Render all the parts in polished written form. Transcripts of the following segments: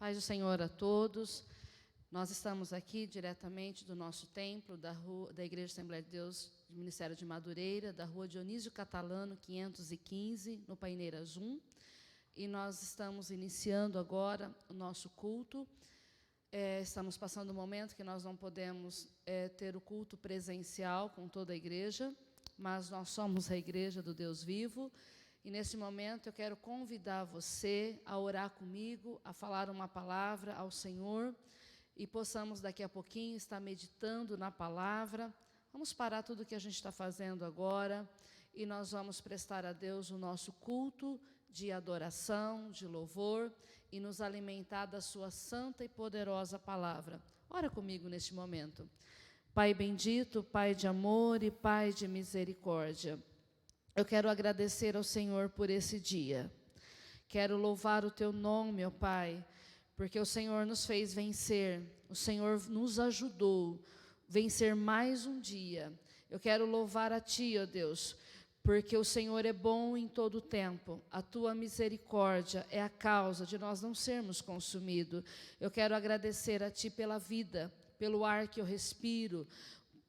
Paz do Senhor a todos. Nós estamos aqui diretamente do nosso templo, da Igreja Assembleia de Deus, do Ministério de Madureira, da rua Dionísio Catalano, 515, no Paineiras 1. E nós estamos iniciando agora o nosso culto. Estamos passando um momento que nós não podemos ter o culto presencial com toda a igreja, mas nós somos a Igreja do Deus Vivo. E, nesse momento, eu quero convidar você a orar comigo, a falar uma palavra ao Senhor, e possamos, daqui a pouquinho, estar meditando na palavra. Vamos parar tudo o que a gente está fazendo agora, e nós vamos prestar a Deus o nosso culto de adoração, de louvor, e nos alimentar da sua santa e poderosa palavra. Ora comigo neste momento. Pai bendito, Pai de amor e Pai de misericórdia, eu quero agradecer ao Senhor por esse dia. Quero louvar o Teu nome, ó Pai, porque o Senhor nos fez vencer, o Senhor nos ajudou a vencer mais um dia. Eu quero louvar a Ti, ó Deus, porque o Senhor é bom em todo o tempo. A Tua misericórdia é a causa de nós não sermos consumidos. Eu quero agradecer a Ti pela vida, pelo ar que eu respiro,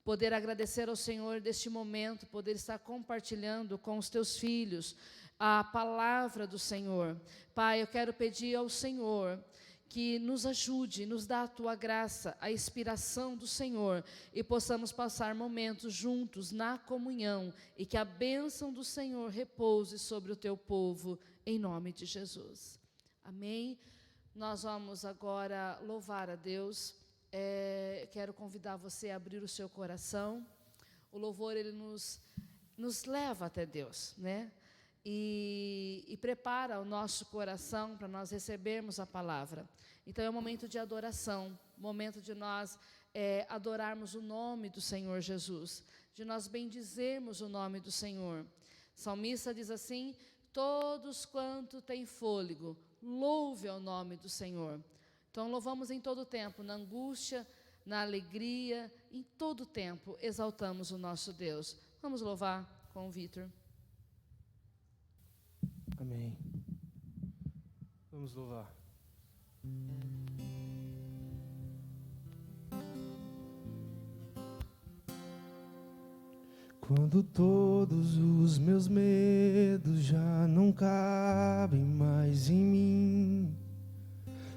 poder agradecer ao Senhor deste momento, poder estar compartilhando com os Teus filhos a palavra do Senhor. Pai, eu quero pedir ao Senhor que nos ajude, nos dá a Tua graça, a inspiração do Senhor, e possamos passar momentos juntos na comunhão, e que a bênção do Senhor repouse sobre o Teu povo, em nome de Jesus. Amém? Nós vamos agora louvar a Deus. Quero convidar você a abrir o seu coração. O louvor, ele nos leva até Deus, né? E prepara o nosso coração para nós recebermos a palavra. Então é um momento de adoração, momento de nós adorarmos o nome do Senhor Jesus, de nós bendizermos o nome do Senhor. O salmista diz assim: todos quanto têm fôlego, louve ao nome do Senhor. Então, louvamos em todo tempo, na angústia, na alegria, em todo tempo, exaltamos o nosso Deus. Vamos louvar com o Vitor. Amém. Vamos louvar. Quando todos os meus medos já não cabem mais em mim,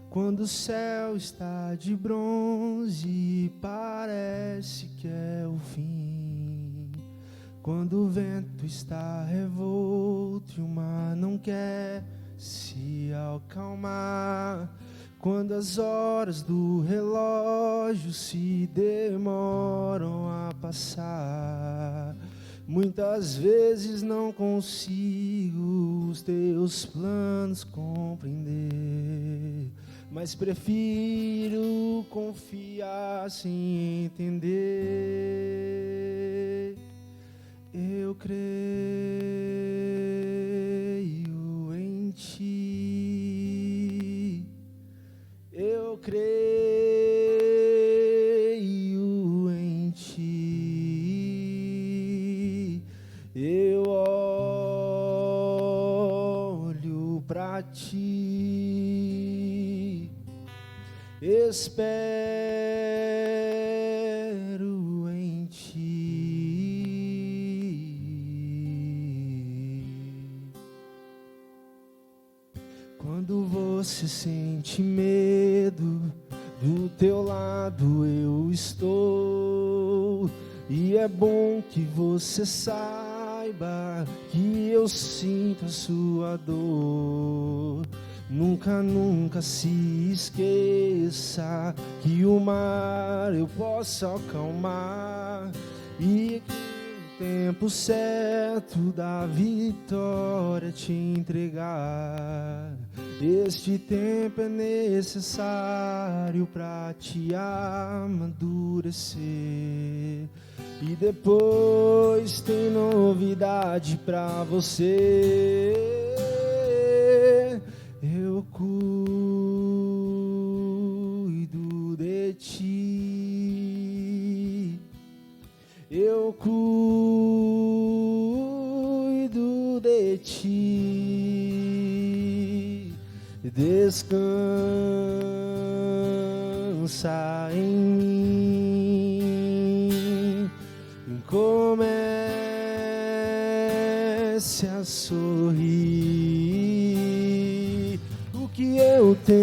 quando o céu está de bronze e parece que é o fim, quando o vento está revolto e o mar não quer se acalmar, quando as horas do relógio se demoram a passar, muitas vezes não consigo os Teus planos compreender, mas prefiro confiar sem entender. Eu creio em Ti, eu creio em Ti, eu olho pra Ti, espero em Ti. Quando você sente medo, do Teu lado eu estou, e é bom que você saiba que eu sinto a sua dor. Nunca, nunca se esqueça que o mar eu posso acalmar, e que o tempo certo da vitória te entregar. Este tempo é necessário para te amadurecer, e depois tem novidade para você. Eu cuido de Ti, eu cuido de Ti, descansa descansa em mim. Comece a sorrir. O que eu tenho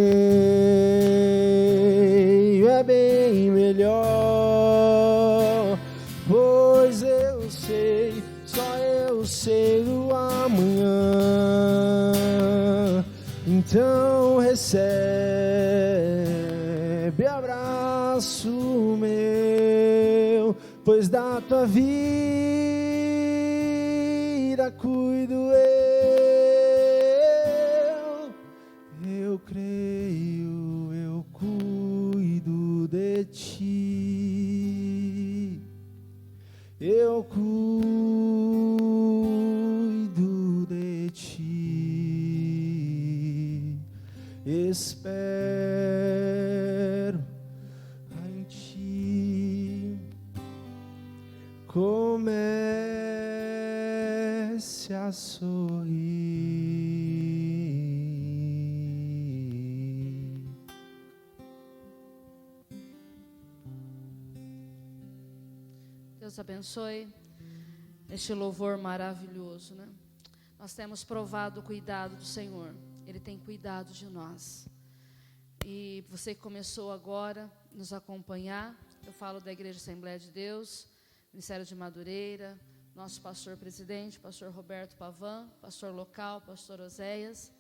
é bem melhor, pois eu sei, só eu sei o amanhã. Então recebe abraço meu, pois da tua vida cuido eu creio, eu cuido de ti, eu cuido de ti, espero em ti. Comece a sorrir. Deus abençoe este louvor maravilhoso, né? Nós temos provado o cuidado do Senhor. Ele tem cuidado de nós. E você que começou agora a nos acompanhar, eu falo da Igreja Assembleia de Deus, Ministério de Madureira, nosso pastor presidente, pastor Roberto Pavan, pastor local, pastor Oséias,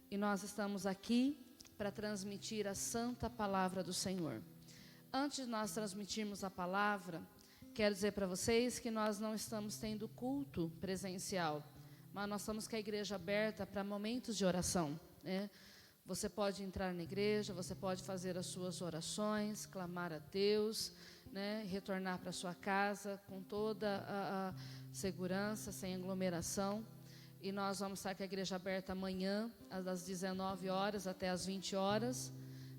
e nós estamos aqui para transmitir a santa palavra do Senhor. Antes de nós transmitirmos a palavra, quero dizer para vocês que nós não estamos tendo culto presencial, mas nós estamos com a igreja aberta para momentos de oração, né? Você pode entrar na igreja, você pode fazer as suas orações, clamar a Deus, né? Retornar para a sua casa com toda a segurança, sem aglomeração. E nós vamos estar com a igreja aberta amanhã, das 19 horas até as 20 horas,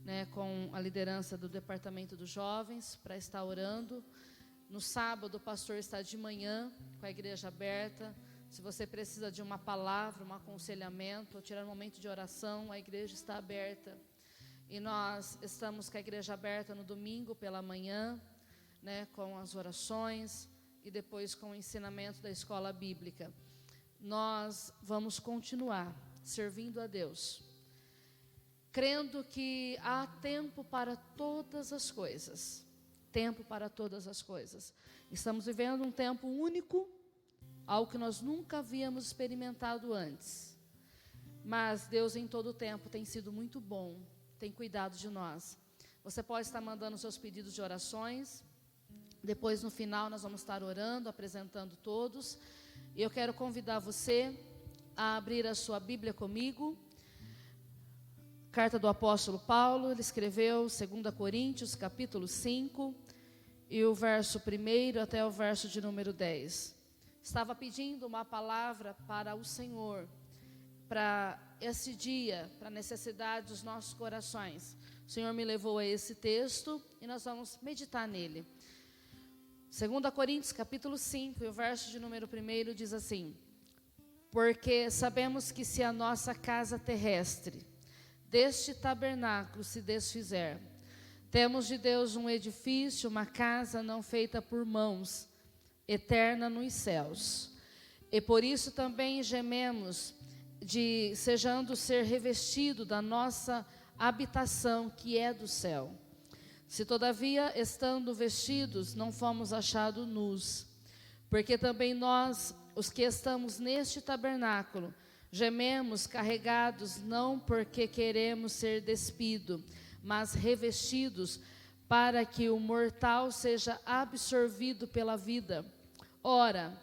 né? Com a liderança do Departamento dos Jovens, para estar orando. No sábado, o pastor está de manhã com a igreja aberta. Se você precisa de uma palavra, um aconselhamento, ou tirar um momento de oração, a igreja está aberta. E nós estamos com a igreja aberta no domingo pela manhã, né, com as orações e depois com o ensinamento da escola bíblica. Nós vamos continuar servindo a Deus, crendo que há tempo para todas as coisas. Tempo para todas as coisas. Estamos vivendo um tempo único, algo que nós nunca havíamos experimentado antes. Mas Deus em todo o tempo tem sido muito bom, tem cuidado de nós. Você pode estar mandando seus pedidos de orações. Depois, no final, nós vamos estar orando, apresentando todos. E eu quero convidar você a abrir a sua Bíblia comigo. Carta do apóstolo Paulo, ele escreveu 2 Coríntios, capítulo 5, e o verso 1 até o verso de número 10. Estava pedindo uma palavra para o Senhor, para esse dia, para a necessidade dos nossos corações. O Senhor me levou a esse texto e nós vamos meditar nele. 2 Coríntios, capítulo 5, e o verso de número 1 diz assim: porque sabemos que se a nossa casa terrestre deste tabernáculo se desfizer, temos de Deus um edifício, uma casa não feita por mãos, eterna nos céus. E por isso também gememos, desejando ser revestido da nossa habitação que é do céu. Se todavia, estando vestidos, não fomos achados nus, porque também nós, os que estamos neste tabernáculo, gememos carregados, não porque queremos ser despidos, mas revestidos, para que o mortal seja absorvido pela vida. Ora,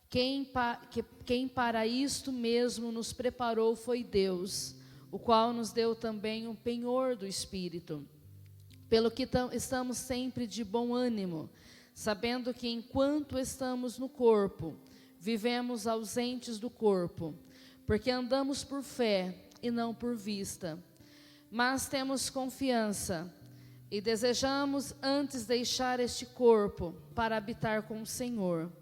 quem para isto mesmo nos preparou foi Deus, o qual nos deu também o penhor do Espírito. Pelo que estamos sempre de bom ânimo, sabendo que enquanto estamos no corpo, vivemos ausentes do corpo, porque andamos por fé e não por vista. Mas temos confiança e desejamos antes deixar este corpo para habitar com o Senhor.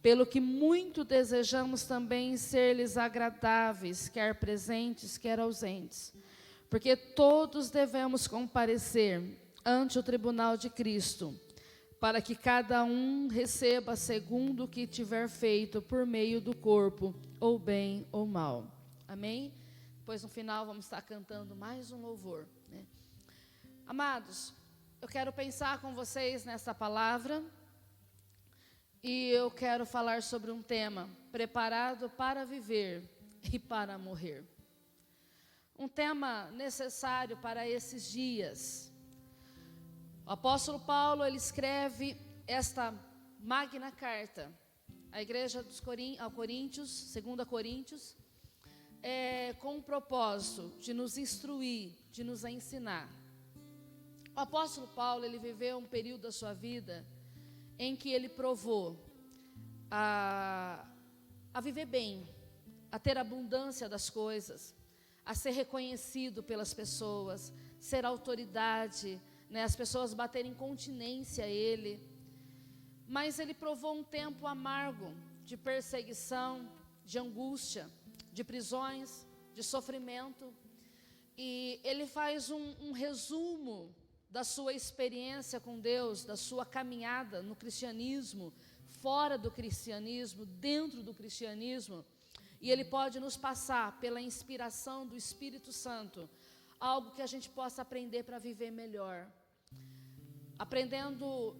Pelo que muito desejamos também ser-lhes agradáveis, quer presentes, quer ausentes. Porque todos devemos comparecer ante o tribunal de Cristo, para que cada um receba segundo o que tiver feito por meio do corpo, ou bem ou mal. Amém? Depois, no final, vamos estar cantando mais um louvor, né? Amados, eu quero pensar com vocês nessa palavra, e eu quero falar sobre um tema: preparado para viver e para morrer. Um tema necessário para esses dias. O apóstolo Paulo, ele escreve esta magna carta à igreja ao Coríntios, 2 Coríntios, com o propósito de nos instruir, de nos ensinar. O apóstolo Paulo, ele viveu um período da sua vida em que ele provou a viver bem, a ter abundância das coisas, a ser reconhecido pelas pessoas, ser autoridade, né, as pessoas baterem continência a ele. Mas ele provou um tempo amargo de perseguição, de angústia, de prisões, de sofrimento. E ele faz um resumo da sua experiência com Deus, da sua caminhada no cristianismo, fora do cristianismo, dentro do cristianismo. E ele pode nos passar, pela inspiração do Espírito Santo, algo que a gente possa aprender para viver melhor. Aprendendo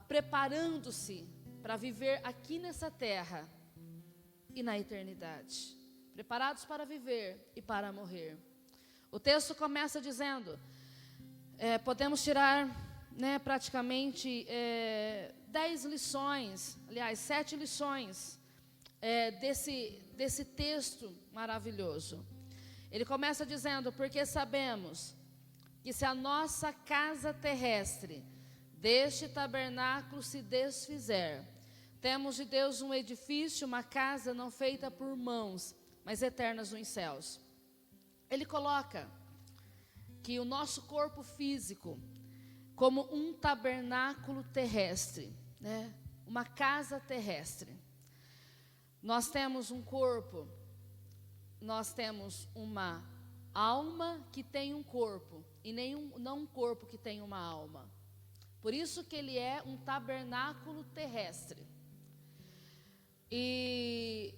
preparando-se para viver aqui nessa terra e na eternidade. Preparados para viver e para morrer. O texto começa dizendo, podemos tirar, né, praticamente 10 lições, aliás, 7 lições desse texto maravilhoso. Ele começa dizendo: porque sabemos que se a nossa casa terrestre deste tabernáculo se desfizer, temos de Deus um edifício, uma casa não feita por mãos, mas eternas nos céus. Ele coloca que o nosso corpo físico como um tabernáculo terrestre, né? Uma casa terrestre. Nós temos um corpo, nós temos uma alma que tem um corpo, e não um corpo que tem uma alma. Por isso que ele é um tabernáculo terrestre. E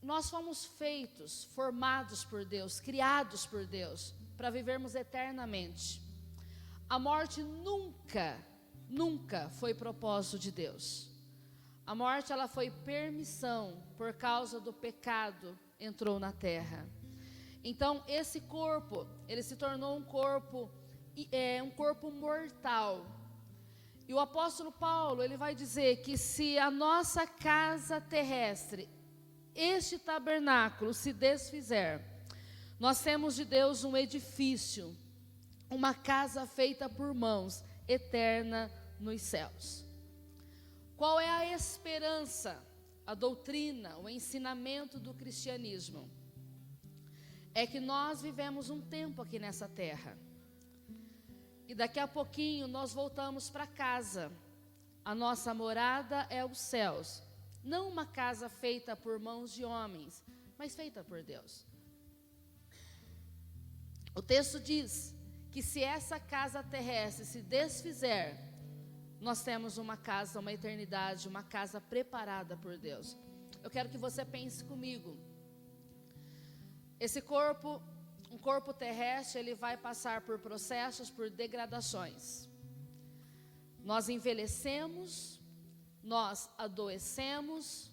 nós fomos feitos, formados por Deus, criados por Deus, para vivermos eternamente. A morte nunca foi propósito de Deus. A morte, ela foi permissão, por causa do pecado, entrou na terra. Então, esse corpo, ele se tornou um corpo mortal. E o apóstolo Paulo, ele vai dizer que se a nossa casa terrestre, este tabernáculo, se desfizer, nós temos de Deus um edifício, uma casa feita por mãos, eterna nos céus. Qual é a esperança, a doutrina, o ensinamento do cristianismo? É que nós vivemos um tempo aqui nessa terra. E daqui a pouquinho nós voltamos para casa. A nossa morada é os céus. Não uma casa feita por mãos de homens, mas feita por Deus. O texto diz que se essa casa terrestre se desfizer, nós temos uma casa, uma eternidade, uma casa preparada por Deus. Eu quero que você pense comigo. Esse corpo, um corpo terrestre, ele vai passar por processos, por degradações. Nós envelhecemos, nós adoecemos,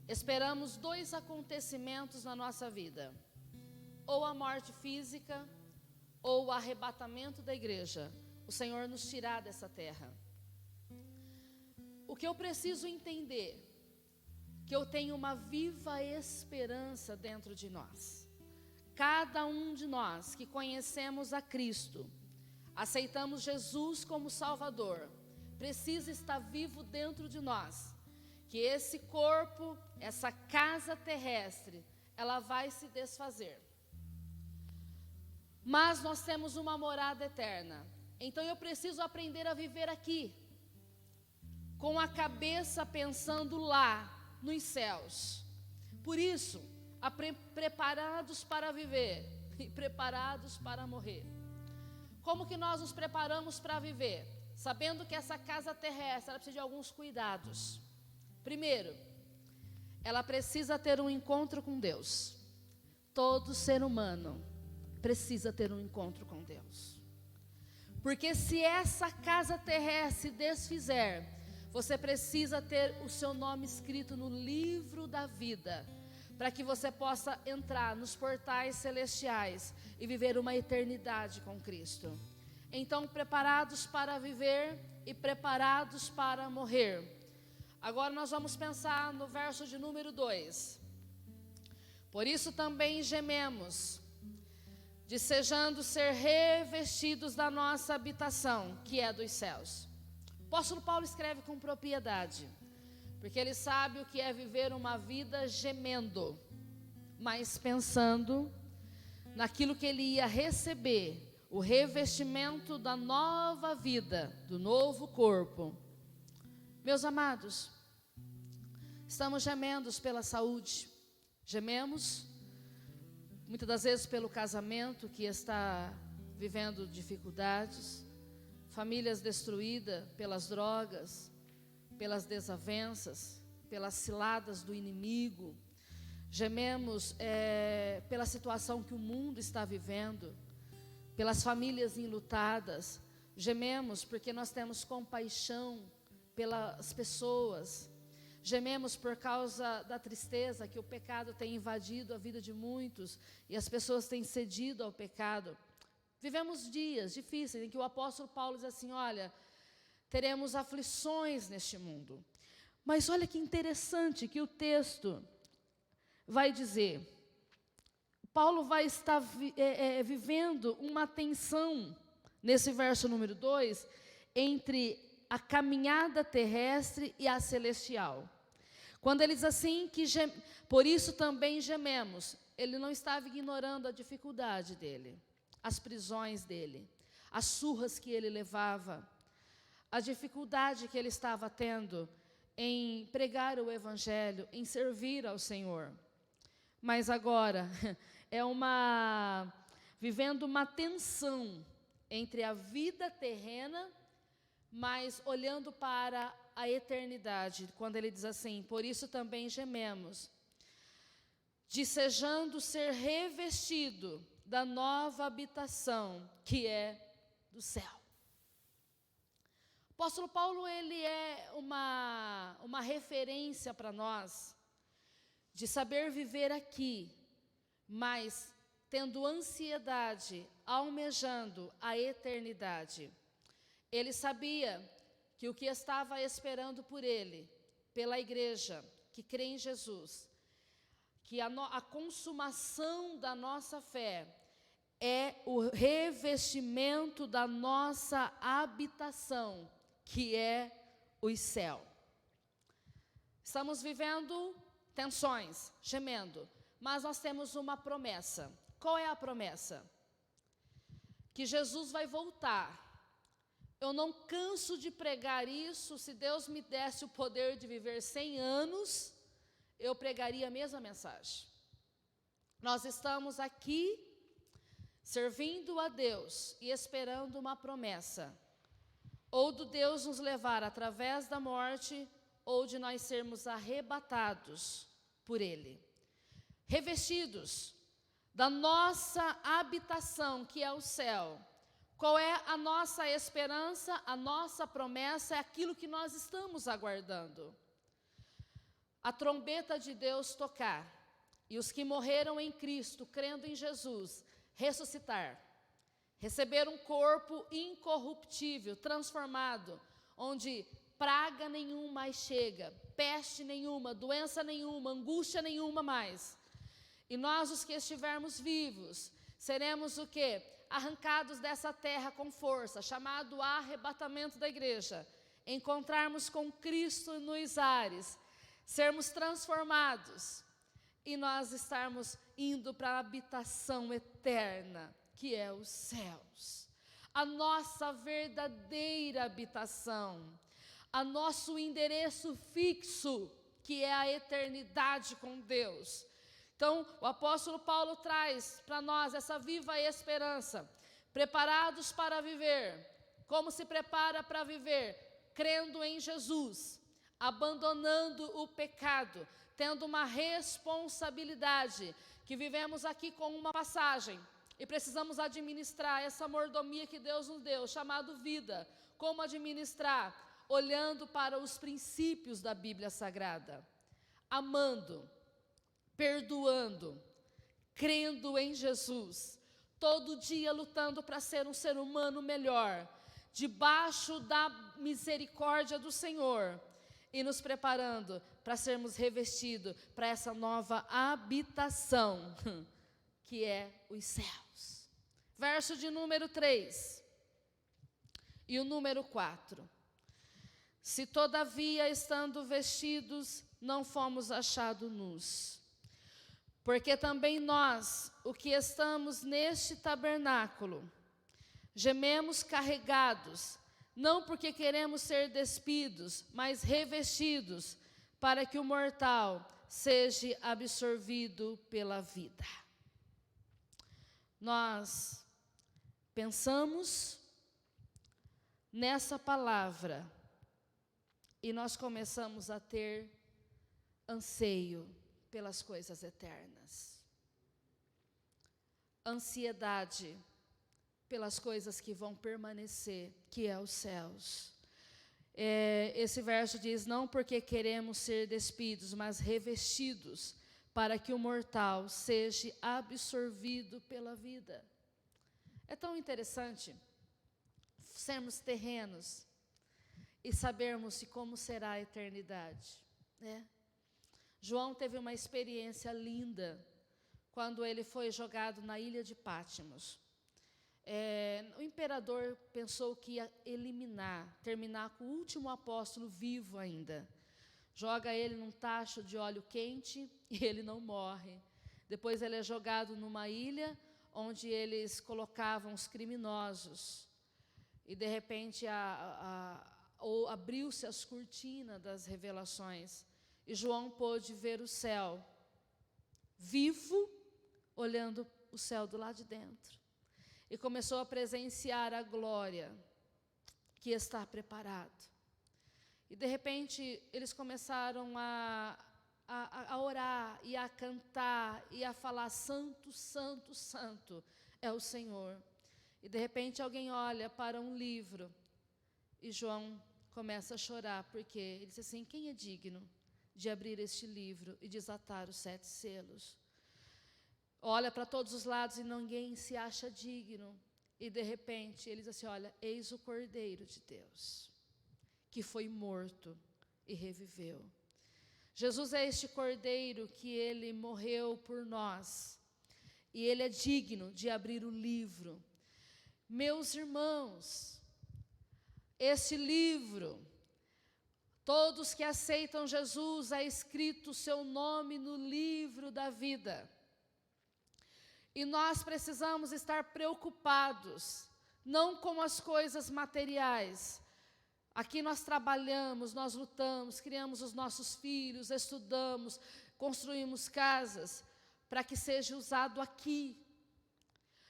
esperamos 2 acontecimentos na nossa vida: ou a morte física, ou o arrebatamento da igreja, o Senhor nos tirar dessa terra. O que eu preciso entender, que eu tenho uma viva esperança dentro de nós. Cada um de nós que conhecemos a Cristo, aceitamos Jesus como Salvador, precisa estar vivo dentro de nós, que esse corpo, essa casa terrestre, ela vai se desfazer. Mas nós temos uma morada eterna. Então eu preciso aprender a viver aqui, com a cabeça pensando lá, nos céus. Por isso, preparados para viver e preparados para morrer. Como que nós nos preparamos para viver? Sabendo que essa casa terrestre, ela precisa de alguns cuidados. Primeiro, ela precisa ter um encontro com Deus. Todo ser humano precisa ter um encontro com Deus. Porque se essa casa terrestre se desfizer, você precisa ter o seu nome escrito no livro da vida, para que você possa entrar nos portais celestiais e viver uma eternidade com Cristo. Então, preparados para viver e preparados para morrer. Agora nós vamos pensar no verso de número 2. Por isso também gememos, desejando ser revestidos da nossa habitação, que é dos céus. O apóstolo Paulo escreve com propriedade, porque ele sabe o que é viver uma vida gemendo, mas pensando naquilo que ele ia receber, o revestimento da nova vida, do novo corpo. Meus amados, estamos gemendo pela saúde, gememos muitas das vezes pelo casamento que está vivendo dificuldades, famílias destruídas pelas drogas, pelas desavenças, pelas ciladas do inimigo. Gememos pela situação que o mundo está vivendo, pelas famílias enlutadas. Gememos porque nós temos compaixão pelas pessoas. Gememos por causa da tristeza que o pecado tem invadido a vida de muitos e as pessoas têm cedido ao pecado. Vivemos dias difíceis em que o apóstolo Paulo diz assim: olha, teremos aflições neste mundo. Mas olha que interessante que o texto vai dizer. Paulo vai estar vivendo uma tensão, nesse verso número 2, entre a caminhada terrestre e a celestial. Quando ele diz assim, por isso também gememos, ele não estava ignorando a dificuldade dele, as prisões dele, as surras que ele levava, a dificuldade que ele estava tendo em pregar o evangelho, em servir ao Senhor. Mas agora, vivendo uma tensão entre a vida terrena, mas olhando para a eternidade, quando ele diz assim: por isso também gememos, desejando ser revestido da nova habitação, que é do céu. O apóstolo Paulo, ele é uma referência para nós, de saber viver aqui, mas tendo ansiedade, almejando a eternidade. Ele sabia que o que estava esperando por ele, pela igreja que crê em Jesus, que a consumação da nossa fé é o revestimento da nossa habitação, que é o céu. Estamos vivendo tensões, gemendo, mas nós temos uma promessa. Qual é a promessa? Que Jesus vai voltar. Eu não canso de pregar isso. Se Deus me desse o poder de viver 100 anos, eu pregaria a mesma mensagem. Nós estamos aqui servindo a Deus e esperando uma promessa, ou do Deus nos levar através da morte, ou de nós sermos arrebatados por Ele, revestidos da nossa habitação, que é o céu. Qual é a nossa esperança, a nossa promessa? É aquilo que nós estamos aguardando. A trombeta de Deus tocar, e os que morreram em Cristo, crendo em Jesus, ressuscitar, receber um corpo incorruptível, transformado, onde praga nenhuma mais chega, peste nenhuma, doença nenhuma, angústia nenhuma mais. E nós, os que estivermos vivos, seremos o quê? Arrancados dessa terra com força, chamado arrebatamento da igreja, encontrarmos com Cristo nos ares, sermos transformados e nós estarmos indo para a habitação eterna, que é os céus, a nossa verdadeira habitação, a nosso endereço fixo, que é a eternidade com Deus. Então, o apóstolo Paulo traz para nós essa viva esperança. Preparados para viver. Como se prepara para viver? Crendo em Jesus, abandonando o pecado, tendo uma responsabilidade, que vivemos aqui com uma passagem, e precisamos administrar essa mordomia que Deus nos deu, chamado vida. Como administrar? Olhando para os princípios da Bíblia Sagrada, amando, perdoando, crendo em Jesus, todo dia lutando para ser um ser humano melhor, debaixo da misericórdia do Senhor, e nos preparando para sermos revestidos para essa nova habitação, que é os céus. Verso de número 3 e o número 4. Se todavia, estando vestidos, não fomos achados nus, porque também nós, o que estamos neste tabernáculo, gememos carregados, não porque queremos ser despidos, mas revestidos, para que o mortal seja absorvido pela vida. Nós pensamos nessa palavra e nós começamos a ter anseio pelas coisas eternas, ansiedade pelas coisas que vão permanecer, que é os céus. Esse verso diz, não porque queremos ser despidos, mas revestidos, para que o mortal seja absorvido pela vida. É tão interessante sermos terrenos e sabermos como será a eternidade, né? João teve uma experiência linda quando ele foi jogado na ilha de Patmos. O imperador pensou que ia terminar com o último apóstolo vivo ainda. Joga ele num tacho de óleo quente e ele não morre. Depois ele é jogado numa ilha onde eles colocavam os criminosos. E de repente abriu-se as cortinas das revelações. E João pôde ver o céu, vivo, olhando o céu do lado de dentro. E começou a presenciar a glória que está preparado. E de repente eles começaram a orar e a cantar e a falar, santo, santo, santo é o Senhor. E de repente alguém olha para um livro e João começa a chorar, porque ele diz assim, quem é digno de abrir este livro e desatar os 7 selos? Olha para todos os lados e ninguém se acha digno. E de repente ele diz assim, olha, eis o Cordeiro de Deus, que foi morto e reviveu. Jesus é este Cordeiro que ele morreu por nós. E ele é digno de abrir o livro. Meus irmãos, este livro, todos que aceitam Jesus, é escrito o seu nome no livro da vida. E nós precisamos estar preocupados, não com as coisas materiais. Aqui nós trabalhamos, nós lutamos, criamos os nossos filhos, estudamos, construímos casas, para que seja usado aqui.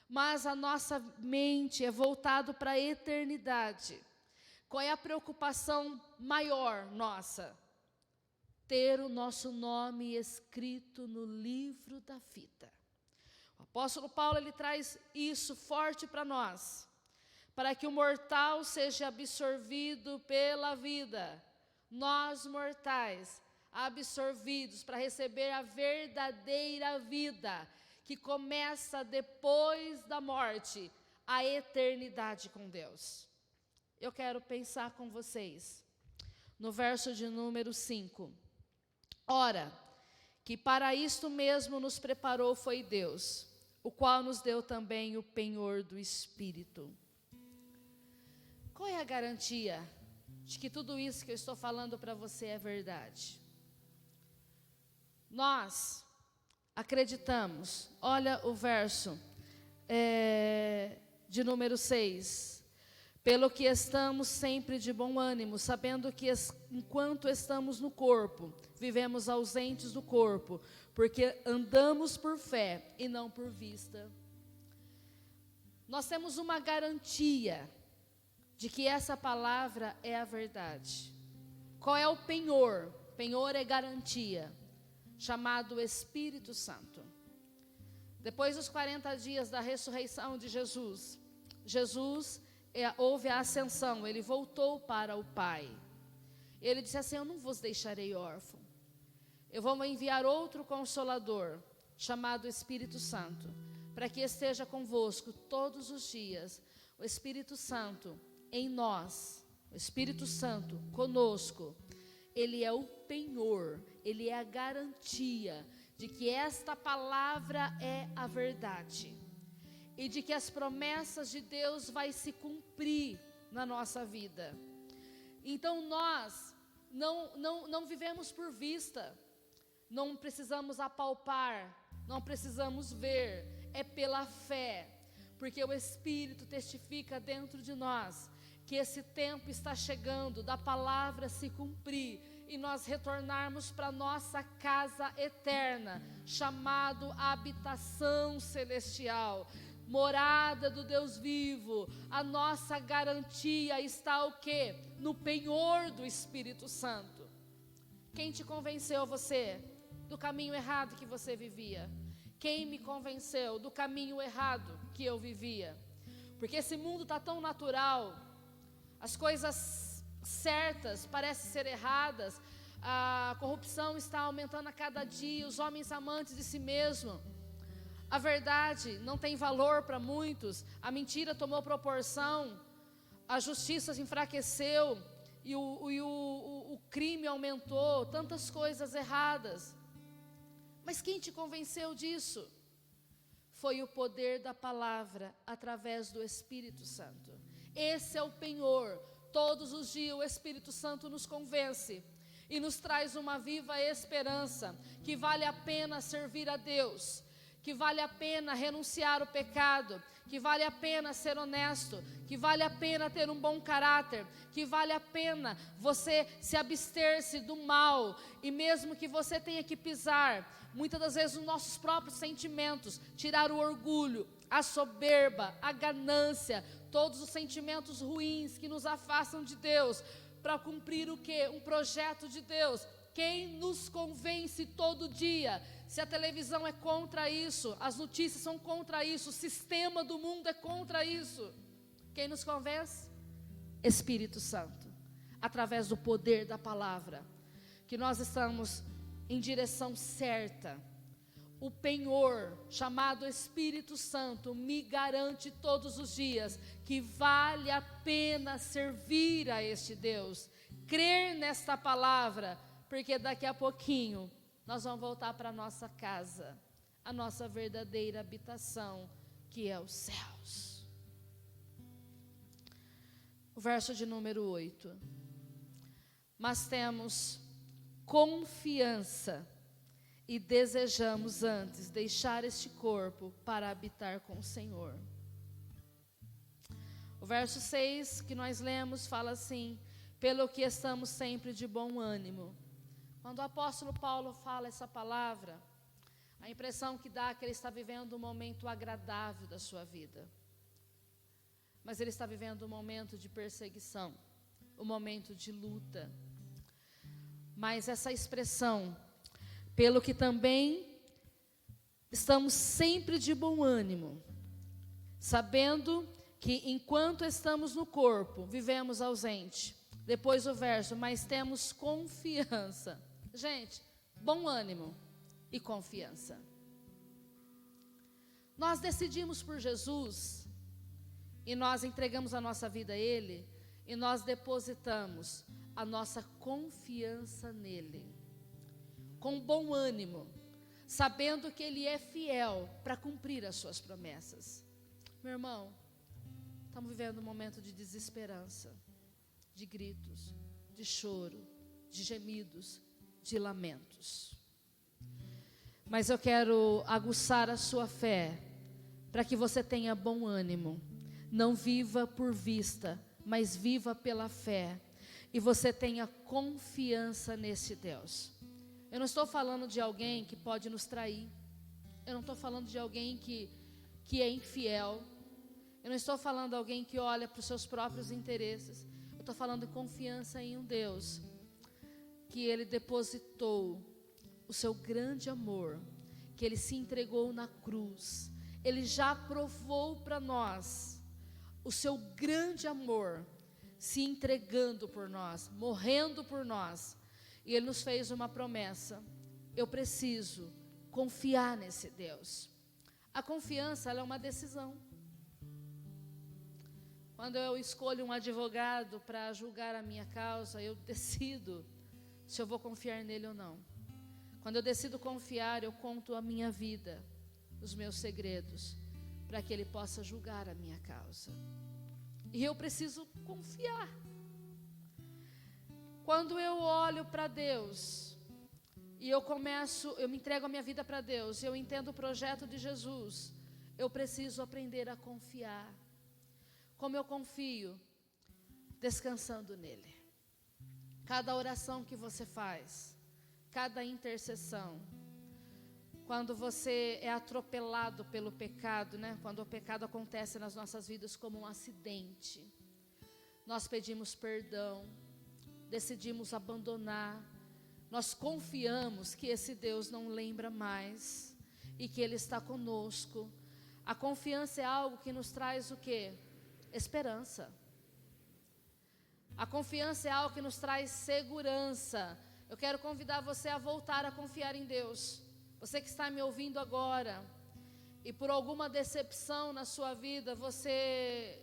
Mas a nossa mente é voltada para a eternidade. Qual é a preocupação maior nossa? Ter o nosso nome escrito no livro da vida. O apóstolo Paulo, ele traz isso forte para nós, para que o mortal seja absorvido pela vida. Nós mortais, absorvidos para receber a verdadeira vida, que começa depois da morte, a eternidade com Deus. Eu quero pensar com vocês, no verso de número 5. Ora, que para isto mesmo nos preparou foi Deus, o qual nos deu também o penhor do Espírito. Qual é a garantia de que tudo isso que eu estou falando para você é verdade? Nós acreditamos, olha o verso de número 6. Pelo que estamos sempre de bom ânimo, sabendo que enquanto estamos no corpo, vivemos ausentes do corpo, porque andamos por fé e não por vista. nós temos uma garantia de que essa palavra é a verdade. Qual é o penhor? Penhor é garantia, chamado Espírito Santo. Depois dos 40 dias da ressurreição de Jesus, houve a ascensão, ele voltou para o Pai. Ele disse assim: eu não vos deixarei órfão. Eu vou enviar outro Consolador, chamado Espírito Santo, para que esteja convosco todos os dias. O Espírito Santo em nós, o Espírito Santo conosco, ele é o penhor, ele é a garantia de que esta palavra é a verdade e de que as promessas de Deus vai se cumprir na nossa vida. Então nós não vivemos por vista, não precisamos apalpar, não precisamos ver, é pela fé, porque o Espírito testifica dentro de nós que esse tempo está chegando da palavra se cumprir e nós retornarmos para nossa casa eterna, chamado habitação celestial, morada do Deus vivo. A nossa garantia está o quê? No penhor do Espírito Santo. Quem te convenceu você do caminho errado que você vivia? Quem me convenceu do caminho errado que eu vivia? Porque esse mundo está tão natural, as coisas certas parecem ser erradas, a corrupção está aumentando a cada dia, os homens amantes de si mesmo, a verdade não tem valor para muitos, a mentira tomou proporção, a justiça se enfraqueceu e o crime aumentou, tantas coisas erradas. Mas quem te convenceu disso? Foi o poder da palavra através do Espírito Santo. Esse é o penhor. Todos os dias o Espírito Santo nos convence e nos traz uma viva esperança, que vale a pena servir a Deus, que vale a pena renunciar o pecado, que vale a pena ser honesto, que vale a pena ter um bom caráter, que vale a pena você se abster-se do mal, e mesmo que você tenha que pisar, muitas das vezes, os nossos próprios sentimentos, tirar o orgulho, a soberba, a ganância, todos os sentimentos ruins que nos afastam de Deus, para cumprir o quê? Um projeto de Deus. Quem nos convence todo dia? Se a televisão é contra isso, as notícias são contra isso, o sistema do mundo é contra isso, quem nos convence? Espírito Santo, através do poder da palavra, que nós estamos em direção certa. O penhor, chamado Espírito Santo, me garante todos os dias que vale a pena servir a este Deus, crer nesta palavra, porque daqui a pouquinho nós vamos voltar para a nossa casa, a nossa verdadeira habitação, que é os céus. O verso de número 8. Mas temos confiança e desejamos antes deixar este corpo para habitar com o Senhor. O verso 6 que nós lemos fala assim: pelo que estamos sempre de bom ânimo. Quando o apóstolo Paulo fala essa palavra, a impressão que dá é que ele está vivendo um momento agradável da sua vida. Mas ele está vivendo um momento de perseguição, um momento de luta. Mas essa expressão, pelo que também estamos sempre de bom ânimo, sabendo que enquanto estamos no corpo, vivemos ausente. Depois o verso, mas temos confiança. Gente, bom ânimo e confiança. Nós decidimos por Jesus, e nós entregamos a nossa vida a Ele, e nós depositamos a nossa confiança nele, com bom ânimo, sabendo que Ele é fiel para cumprir as suas promessas. Meu irmão, estamos vivendo um momento de desesperança, de gritos, de choro, de gemidos, de lamentos. Mas eu quero aguçar a sua fé, para que você tenha bom ânimo. Não viva por vista, mas viva pela fé. E você tenha confiança nesse Deus. Eu não estou falando de alguém que pode nos trair. Eu não estou falando de alguém que é infiel. Eu não estou falando alguém que olha para os seus próprios interesses. Eu estou falando de confiança em um Deus que Ele depositou o seu grande amor, que Ele se entregou na cruz. Ele já provou para nós o seu grande amor, se entregando por nós, morrendo por nós. E Ele nos fez uma promessa: eu preciso confiar nesse Deus. A confiança, ela é uma decisão. Quando eu escolho um advogado para julgar a minha causa, eu decido se eu vou confiar nele ou não. Quando eu decido confiar, eu conto a minha vida, os meus segredos, para que ele possa julgar a minha causa. E eu preciso confiar. Quando eu olho para Deus e eu me entrego a minha vida para Deus, eu entendo o projeto de Jesus, eu preciso aprender a confiar. Como eu confio? Descansando nele. Cada oração que você faz, cada intercessão, quando você é atropelado pelo pecado, quando o pecado acontece nas nossas vidas como um acidente, nós pedimos perdão, decidimos abandonar, nós confiamos que esse Deus não lembra mais e que Ele está conosco. A confiança é algo que nos traz o quê? Esperança. A confiança é algo que nos traz segurança. Eu quero convidar você a voltar a confiar em Deus. Você que está me ouvindo agora e por alguma decepção na sua vida, você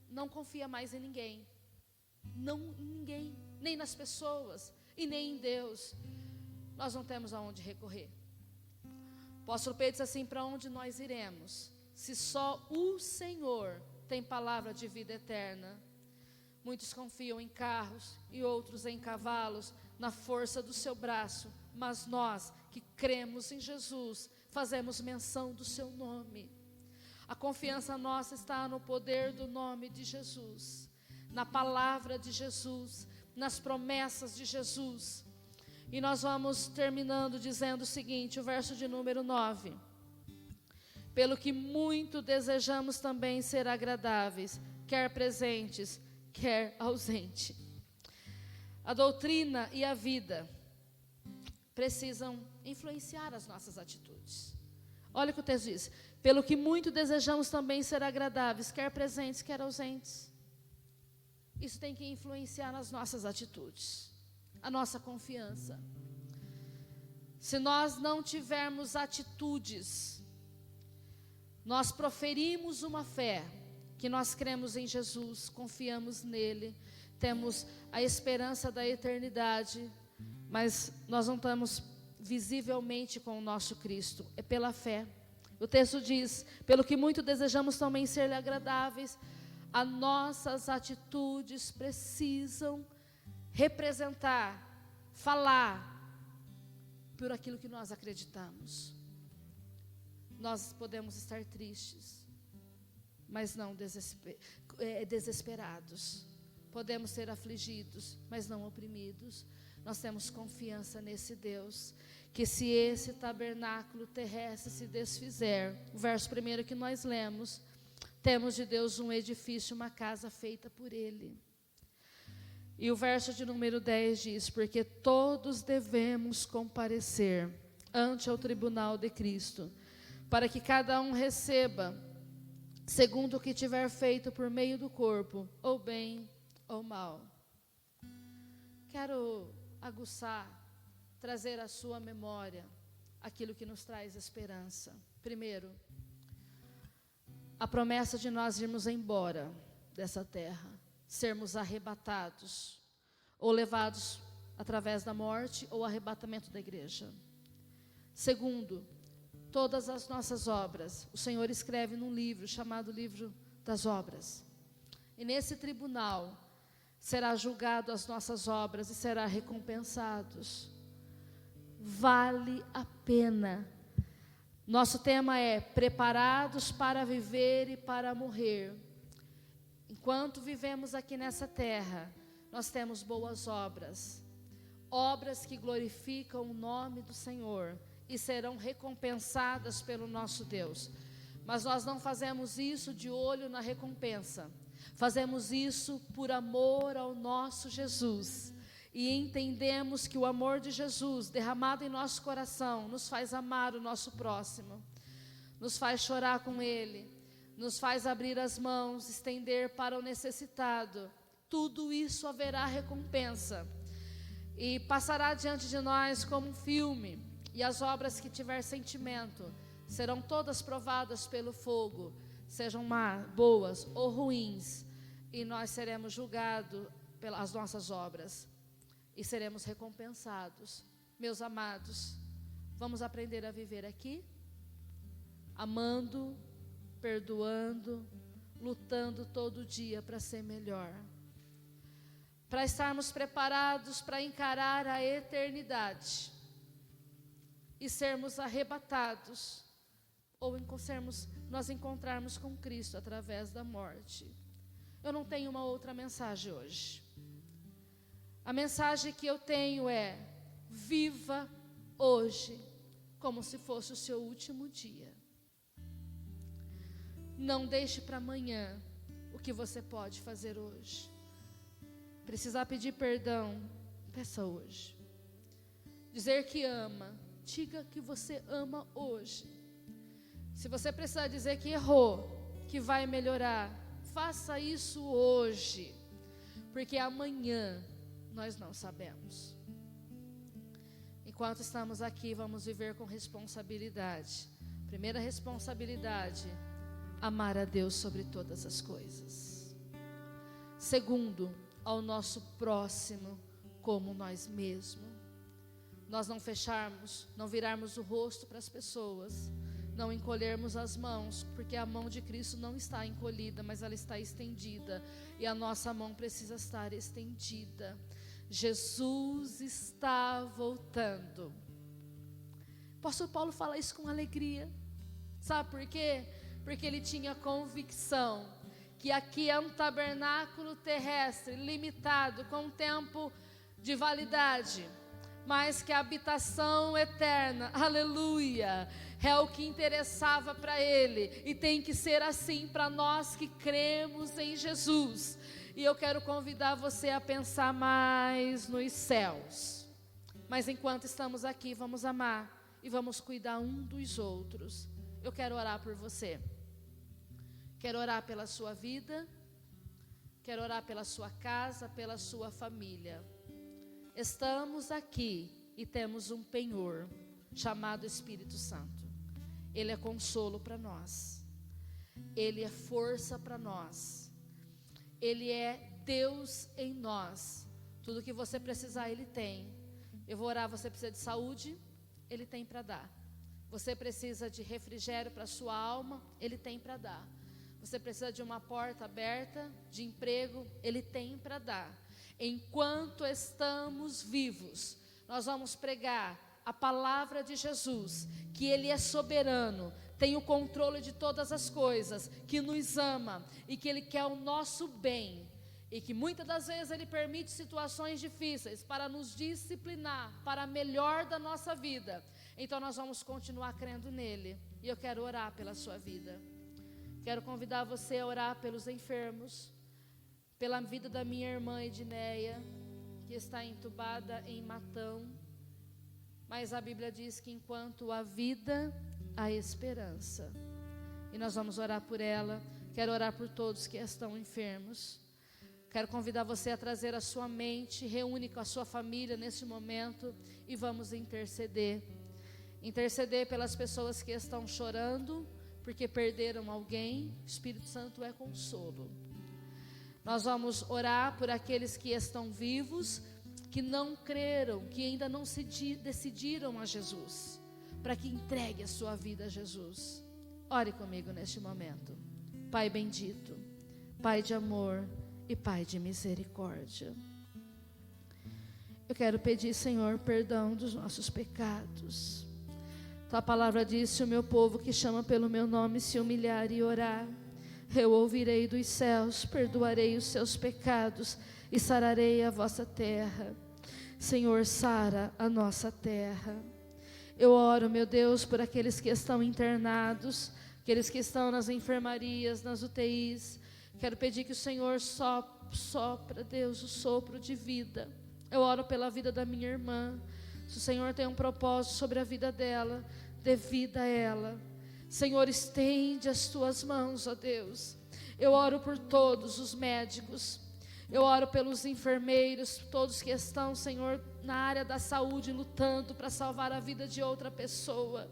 não confia mais em ninguém. Não em ninguém, nem nas pessoas e nem em Deus. Nós não temos aonde recorrer. O apóstolo Pedro diz assim: para onde nós iremos, se só o Senhor tem palavra de vida eterna? Muitos confiam em carros e outros em cavalos, na força do seu braço, mas nós que cremos em Jesus, fazemos menção do seu nome. A confiança nossa está no poder do nome de Jesus, na palavra de Jesus, nas promessas de Jesus. E nós vamos terminando dizendo o seguinte, o verso de número 9: pelo que muito desejamos também ser agradáveis, quer presentes, quer ausente. A doutrina e a vida precisam influenciar as nossas atitudes. Olha o que o texto diz: pelo que muito desejamos também ser agradáveis, quer presentes, quer ausentes. Isso tem que influenciar nas nossas atitudes, a nossa confiança. Se nós não tivermos atitudes, nós proferimos uma fé, que nós cremos em Jesus, confiamos nele, temos a esperança da eternidade, mas nós não estamos visivelmente com o nosso Cristo, é pela fé. O texto diz: pelo que muito desejamos também ser agradáveis, as nossas atitudes precisam representar, falar por aquilo que nós acreditamos. Nós podemos estar tristes, mas não desesperados. Podemos ser afligidos, mas não oprimidos. Nós temos confiança nesse Deus, que se esse tabernáculo terrestre se desfizer, o verso primeiro que nós lemos, temos de Deus um edifício, uma casa feita por Ele. E o verso de número 10 diz: porque todos devemos comparecer ante o tribunal de Cristo, para que cada um receba segundo o que tiver feito por meio do corpo, ou bem ou mal. Quero aguçar, trazer à sua memória aquilo que nos traz esperança. Primeiro, a promessa de nós irmos embora dessa terra, sermos arrebatados, ou levados através da morte, ou arrebatamento da igreja. Segundo, todas as nossas obras, o Senhor escreve num livro chamado Livro das Obras. E nesse tribunal será julgado as nossas obras e será recompensados. Vale a pena. Nosso tema é preparados para viver e para morrer. Enquanto vivemos aqui nessa terra, nós temos boas obras, obras que glorificam o nome do Senhor e serão recompensadas pelo nosso Deus. Mas nós não fazemos isso de olho na recompensa. Fazemos isso por amor ao nosso Jesus. E entendemos que o amor de Jesus derramado em nosso coração nos faz amar o nosso próximo, nos faz chorar com Ele, nos faz abrir as mãos, estender para o necessitado. Tudo isso haverá recompensa e passará diante de nós como um filme, e as obras que tiver sentimento serão todas provadas pelo fogo, sejam boas ou ruins, e nós seremos julgados pelas nossas obras e seremos recompensados. Meus amados, vamos aprender a viver aqui, amando, perdoando, lutando todo dia para ser melhor, para estarmos preparados para encarar a eternidade e sermos arrebatados, ou nós encontrarmos com Cristo através da morte. Eu não tenho uma outra mensagem hoje. A mensagem que eu tenho é: viva hoje como se fosse o seu último dia. Não deixe para amanhã o que você pode fazer hoje. Precisar pedir perdão, peça hoje. Dizer que ama, diga que você ama hoje. Se você precisar dizer que errou, que vai melhorar, faça isso hoje, porque amanhã nós não sabemos. Enquanto estamos aqui, vamos viver com responsabilidade. Primeira responsabilidade: amar a Deus sobre todas as coisas. Segundo, ao nosso próximo como nós mesmos. Nós não fecharmos, não virarmos o rosto para as pessoas, não encolhermos as mãos, porque a mão de Cristo não está encolhida, mas ela está estendida, e a nossa mão precisa estar estendida. Jesus está voltando. O apóstolo Paulo fala isso com alegria. Sabe por quê? Porque ele tinha convicção que aqui é um tabernáculo terrestre, limitado, com um tempo de validade, mas que a habitação eterna, aleluia, é o que interessava para ele, e tem que ser assim para nós que cremos em Jesus. E eu quero convidar você a pensar mais nos céus. Mas enquanto estamos aqui, vamos amar e vamos cuidar um dos outros. Eu quero orar por você. Quero orar pela sua vida. Quero orar pela sua casa, pela sua família. Estamos aqui e temos um penhor chamado Espírito Santo. Ele é consolo para nós. Ele é força para nós. Ele é Deus em nós. Tudo que você precisar, Ele tem. Eu vou orar. Você precisa de saúde? Ele tem para dar. Você precisa de refrigério para a sua alma? Ele tem para dar. Você precisa de uma porta aberta, de emprego? Ele tem para dar. Enquanto estamos vivos, nós vamos pregar a palavra de Jesus, que Ele é soberano, tem o controle de todas as coisas, que nos ama e que Ele quer o nosso bem, e que muitas das vezes Ele permite situações difíceis para nos disciplinar, para a melhor da nossa vida. Então nós vamos continuar crendo nele, e eu quero orar pela sua vida. Quero convidar você a orar pelos enfermos, pela vida da minha irmã Edneia, que está entubada em Matão. Mas a Bíblia diz que enquanto há vida, há esperança. E nós vamos orar por ela. Quero orar por todos que estão enfermos. Quero convidar você a trazer a sua mente, reúne com a sua família nesse momento e vamos interceder. Interceder pelas pessoas que estão chorando, porque perderam alguém. O Espírito Santo é consolo. Nós vamos orar por aqueles que estão vivos, que não creram, que ainda não se decidiram a Jesus, para que entregue a sua vida a Jesus. Ore comigo neste momento. Pai bendito, Pai de amor e Pai de misericórdia, eu quero pedir, Senhor, perdão dos nossos pecados. Tua palavra diz: se o meu povo que chama pelo meu nome se humilhar e orar, eu ouvirei dos céus, perdoarei os seus pecados e sararei a vossa terra. Senhor, sara a nossa terra. Eu oro, meu Deus, por aqueles que estão internados, aqueles que estão nas enfermarias, nas UTIs. Quero pedir que o Senhor sopra, Deus, o sopro de vida. Eu oro pela vida da minha irmã. Se o Senhor tem um propósito sobre a vida dela, dê vida a ela. Senhor, estende as tuas mãos, ó Deus. Eu oro por todos os médicos. Eu oro pelos enfermeiros, todos que estão, Senhor, na área da saúde, lutando para salvar a vida de outra pessoa.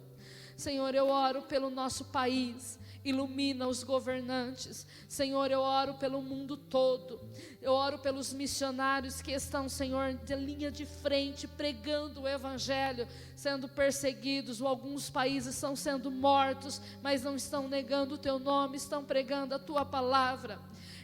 Senhor, eu oro pelo nosso país. Ilumina os governantes. Senhor, eu oro pelo mundo todo. Eu oro pelos missionários que estão, Senhor, de linha de frente, pregando o Evangelho, sendo perseguidos. Alguns países estão sendo mortos, mas não estão negando o Teu nome, estão pregando a Tua palavra.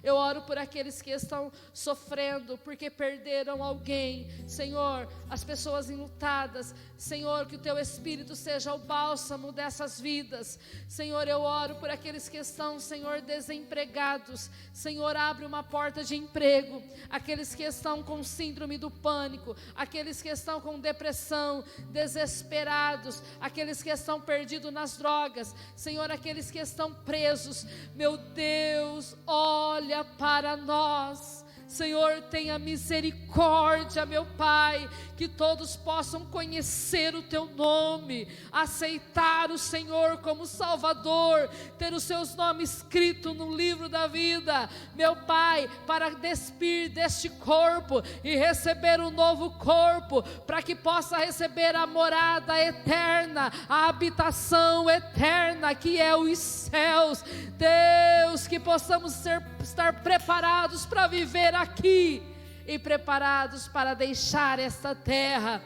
Eu oro por aqueles que estão sofrendo, porque perderam alguém. Senhor, as pessoas enlutadas. Senhor, que o Teu Espírito seja o bálsamo dessas vidas. Senhor, eu oro por aqueles que estão, Senhor, desempregados. Senhor, abre uma porta de emprego. Aqueles que estão com síndrome do pânico. Aqueles que estão com depressão, desesperados. Aqueles que estão perdidos nas drogas. Senhor, aqueles que estão presos. Meu Deus, olha para nós. Senhor, tenha misericórdia, meu Pai, que todos possam conhecer o Teu nome, aceitar o Senhor como Salvador, ter os seus nomes escritos no livro da vida, meu Pai, para despir deste corpo e receber um novo corpo, para que possa receber a morada eterna, a habitação eterna que é os céus. Deus, que possamos estar preparados para viver aqui e preparados para deixar esta terra,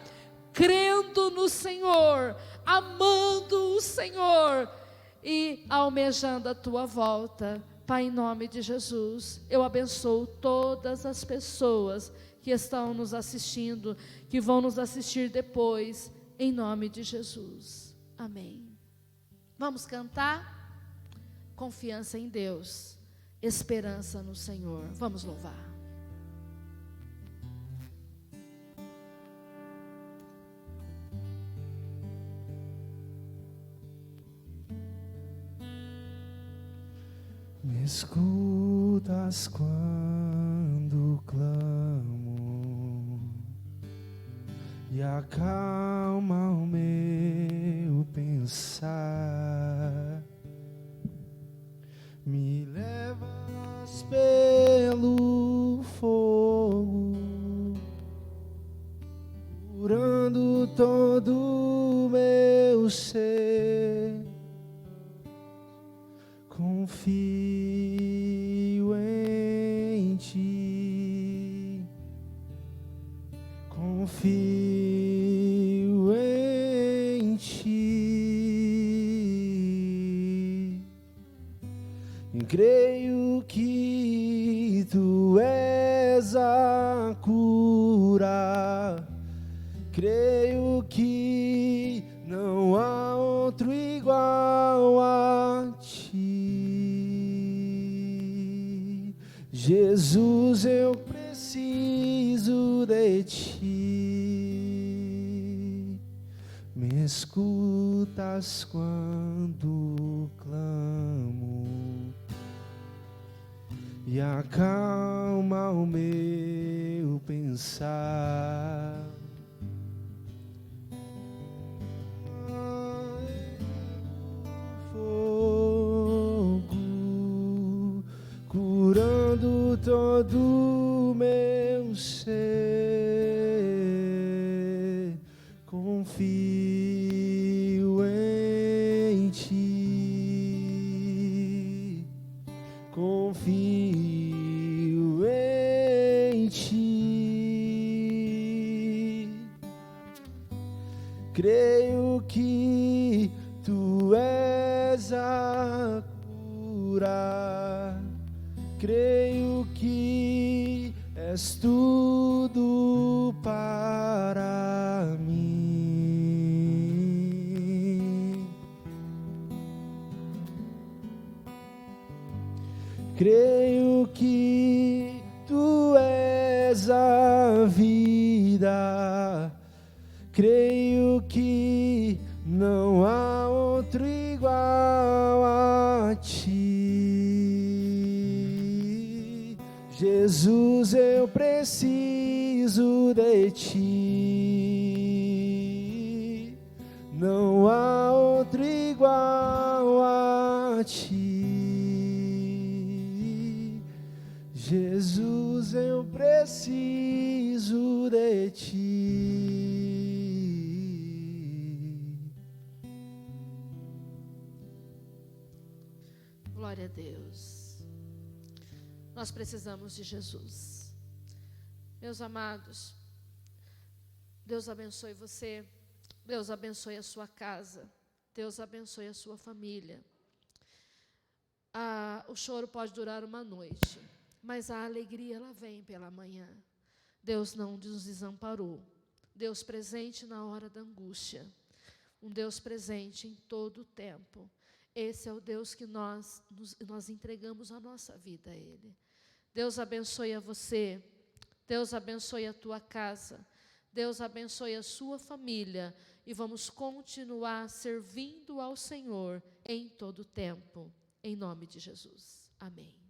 crendo no Senhor, amando o Senhor e almejando a Tua volta. Pai, em nome de Jesus, eu abençoo todas as pessoas que estão nos assistindo, que vão nos assistir depois, em nome de Jesus. Amém. Vamos cantar? Confiança em Deus, esperança no Senhor. Vamos louvar. Me escutas quando clamo e acalma o meu pensar. Me levas pelo fogo, curando todo o meu ser. Confio em Ti, confio em Ti. Creio que Tu és a cura, creio que não há outro igual a Ti. Jesus, eu preciso de Ti. Me escutas quando clamo e acalma o meu pensar. Fogo, curando todo o meu ser. Confio em Ti, confio em Ti. Creio que Tu és a cura, creio que és tudo para mim. Creio que Tu és a vida, creio que não há outro igual a ti. Jesus, eu preciso de ti. Glória a Deus. Nós precisamos de Jesus. Meus amados, Deus abençoe você, Deus abençoe a sua casa, Deus abençoe a sua família. O choro pode durar uma noite, mas a alegria ela vem pela manhã. Deus não nos desamparou. Deus presente na hora da angústia. Um Deus presente em todo o tempo. Esse é o Deus que nós entregamos a nossa vida a Ele. Deus abençoe a você. Deus abençoe a tua casa. Deus abençoe a sua família. E vamos continuar servindo ao Senhor em todo o tempo. Em nome de Jesus. Amém.